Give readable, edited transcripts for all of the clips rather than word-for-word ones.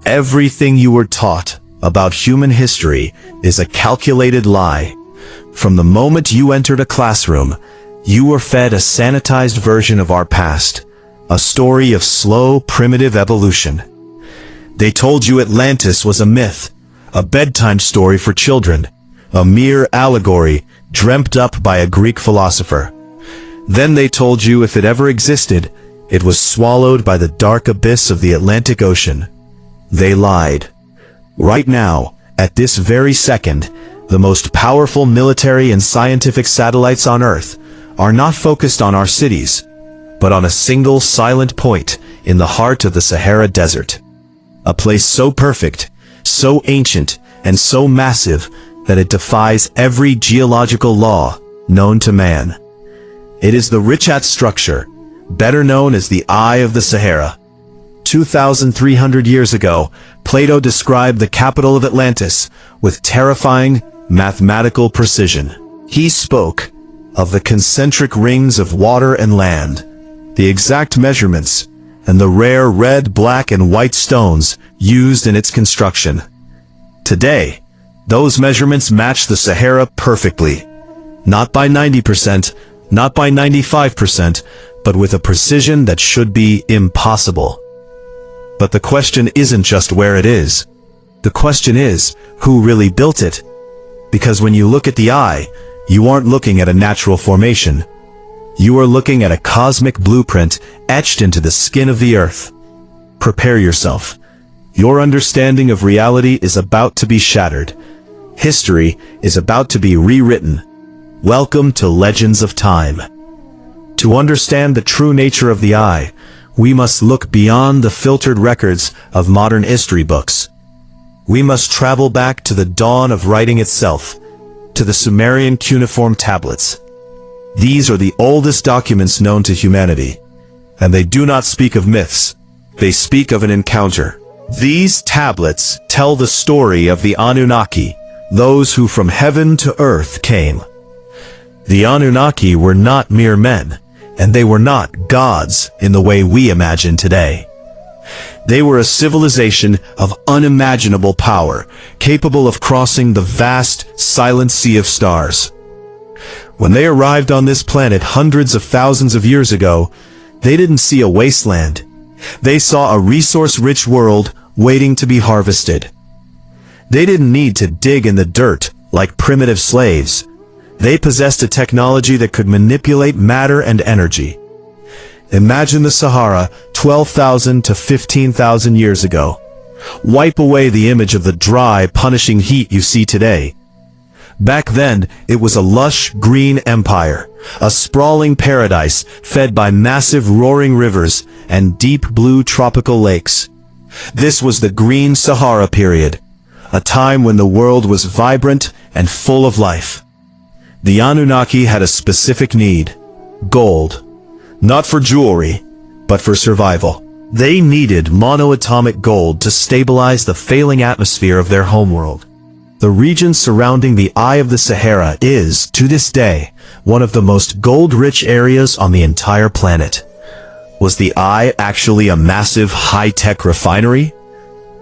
Everything you were taught about human history is a calculated lie. From the moment you entered a classroom, you were fed a sanitized version of our past, a story of slow, primitive evolution. They told you Atlantis was a myth, a bedtime story for children, a mere allegory dreamt up by a Greek philosopher. Then they told you if it ever existed, it was swallowed by the dark abyss of the Atlantic Ocean. They lied. Right now, at this very second, the most powerful military and scientific satellites on Earth are not focused on our cities, but on a single silent point in the heart of the Sahara Desert. A place so perfect, so ancient, and so massive that it defies every geological law known to man. It is the Richat Structure, better known as the Eye of the Sahara. 2,300 years ago, Plato described the capital of Atlantis with terrifying mathematical precision. He spoke of the concentric rings of water and land, the exact measurements, and the rare red, black, and white stones used in its construction. Today, those measurements match the Sahara perfectly. Not by 90%, not by 95%, but with a precision that should be impossible. But the question isn't just where it is. The question is, who really built it? Because when you look at the eye, you aren't looking at a natural formation. You are looking at a cosmic blueprint etched into the skin of the earth. Prepare yourself. Your understanding of reality is about to be shattered. History is about to be rewritten. Welcome to Legends of Time. To understand the true nature of the eye, we must look beyond the filtered records of modern history books. We must travel back to the dawn of writing itself, to the Sumerian cuneiform tablets. These are the oldest documents known to humanity, and they do not speak of myths. They speak of an encounter. These tablets tell the story of the Anunnaki, those who from heaven to earth came. The Anunnaki were not mere men, and they were not gods in the way we imagine today. They were a civilization of unimaginable power, capable of crossing the vast, silent sea of stars. When they arrived on this planet hundreds of thousands of years ago, they didn't see a wasteland. They saw a resource-rich world waiting to be harvested. They didn't need to dig in the dirt like primitive slaves. They possessed a technology that could manipulate matter and energy. Imagine the Sahara 12,000 to 15,000 years ago. Wipe away the image of the dry, punishing heat you see today. Back then, it was a lush, green empire, a sprawling paradise fed by massive roaring rivers and deep blue tropical lakes. This was the Green Sahara period, a time when the world was vibrant and full of life. The Anunnaki had a specific need: gold. Not for jewelry, but for survival. They needed monoatomic gold to stabilize the failing atmosphere of their homeworld. The region surrounding the Eye of the Sahara is, to this day, one of the most gold-rich areas on the entire planet. Was the Eye actually a massive high-tech refinery?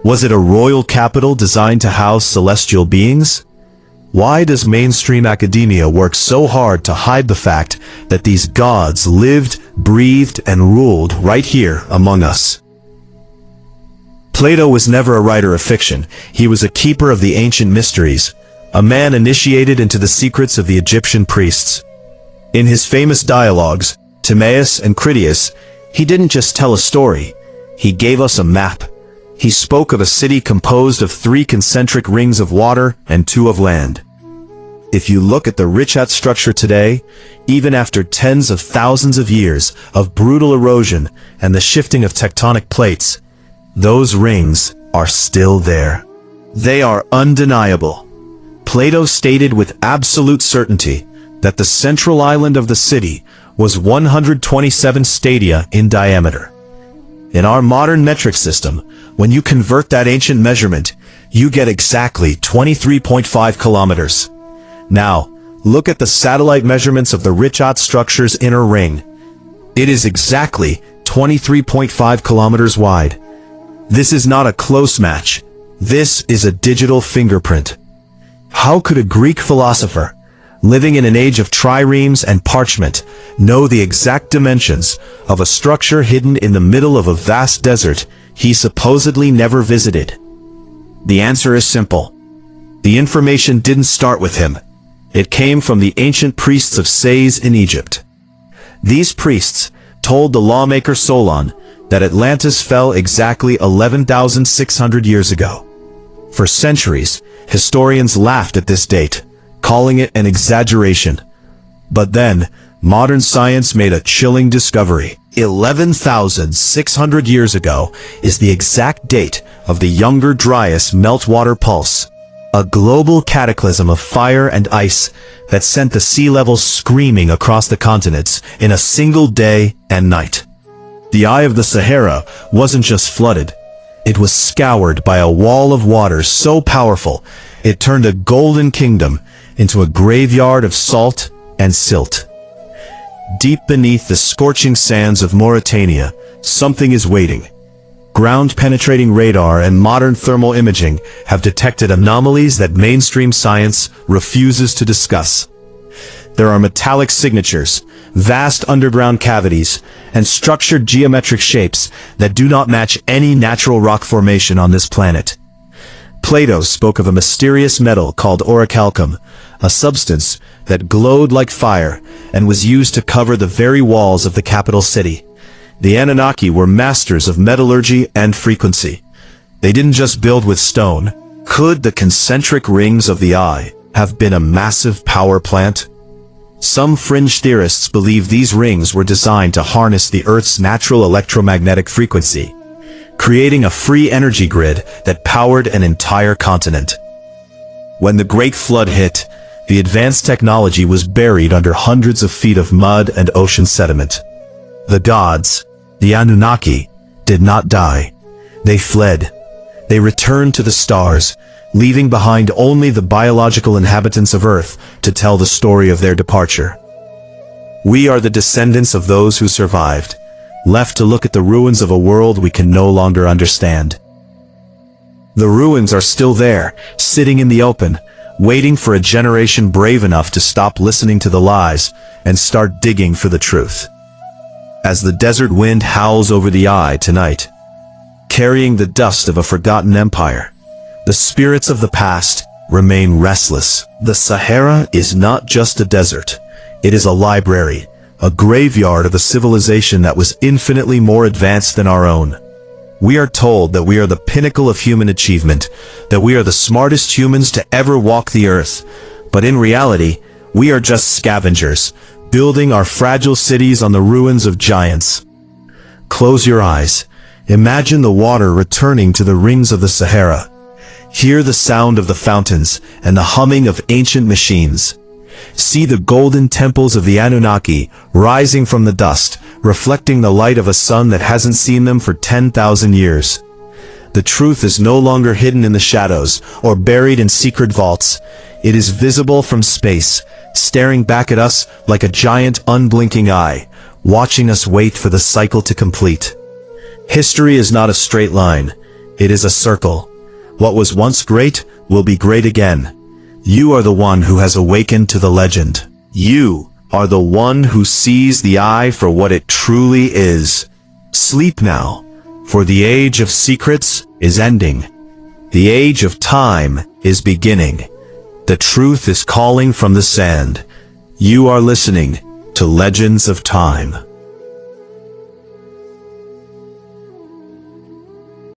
Was it a royal capital designed to house celestial beings? Why does mainstream academia work so hard to hide the fact that these gods lived, breathed, and ruled right here among us? Plato was never a writer of fiction. He was a keeper of the ancient mysteries, a man initiated into the secrets of the Egyptian priests. In his famous dialogues, Timaeus and Critias, he didn't just tell a story, he gave us a map. He spoke of a city composed of 3 concentric rings of water and 2 of land. If you look at the Richat Structure today, even after tens of thousands of years of brutal erosion and the shifting of tectonic plates, those rings are still there. They are undeniable. Plato stated with absolute certainty that the central island of the city was 127 stadia in diameter. In our modern metric system, when you convert that ancient measurement, you get exactly 23.5 kilometers. Now, look at the satellite measurements of the Richat Structure's inner ring. It is exactly 23.5 kilometers wide. This is not a close match. This is a digital fingerprint. How could a Greek philosopher, living in an age of triremes and parchment, know the exact dimensions of a structure hidden in the middle of a vast desert he supposedly never visited? The answer is simple. The information didn't start with him. It came from the ancient priests of Sais in Egypt. These priests told the lawmaker Solon that Atlantis fell exactly 11,600 years ago. For centuries, historians laughed at this date, calling it an exaggeration. But then, modern science made a chilling discovery. 11,600 years ago is the exact date of the Younger Dryas meltwater pulse, a global cataclysm of fire and ice that sent the sea levels screaming across the continents in a single day and night. The eye of the Sahara wasn't just flooded. It was scoured by a wall of water so powerful it turned a golden kingdom into a graveyard of salt and silt. Deep beneath the scorching sands of Mauritania, something is waiting. Ground-penetrating radar and modern thermal imaging have detected anomalies that mainstream science refuses to discuss. There are metallic signatures, vast underground cavities, and structured geometric shapes that do not match any natural rock formation on this planet. Plato spoke of a mysterious metal called orichalcum, a substance that glowed like fire and was used to cover the very walls of the capital city. The Anunnaki were masters of metallurgy and frequency. They didn't just build with stone. Could the concentric rings of the eye have been a massive power plant? Some fringe theorists believe these rings were designed to harness the Earth's natural electromagnetic frequency, creating a free energy grid that powered an entire continent. When the Great Flood hit, the advanced technology was buried under hundreds of feet of mud and ocean sediment. The gods, the Anunnaki, did not die. They fled. They returned to the stars, leaving behind only the biological inhabitants of Earth to tell the story of their departure. We are the descendants of those who survived, left to look at the ruins of a world we can no longer understand. The ruins are still there, sitting in the open, waiting for a generation brave enough to stop listening to the lies and start digging for the truth. As the desert wind howls over the eye tonight, carrying the dust of a forgotten empire, the spirits of the past remain restless. The Sahara is not just a desert. It is a library, a graveyard of a civilization that was infinitely more advanced than our own. We are told that we are the pinnacle of human achievement, that we are the smartest humans to ever walk the earth. But in reality, we are just scavengers, building our fragile cities on the ruins of giants. Close your eyes. Imagine the water returning to the rings of the Sahara. Hear the sound of the fountains and the humming of ancient machines. See the golden temples of the Anunnaki rising from the dust, reflecting the light of a sun that hasn't seen them for 10,000 years. The truth is no longer hidden in the shadows or buried in secret vaults. It is visible from space, staring back at us like a giant unblinking eye, watching us wait for the cycle to complete. History is not a straight line. It is a circle. What was once great will be great again. You are the one who has awakened to the legend. You are the one who sees the eye for what it truly is. Sleep now, for the age of secrets is ending. The age of time is beginning. The truth is calling from the sand. You are listening to Legends of Time.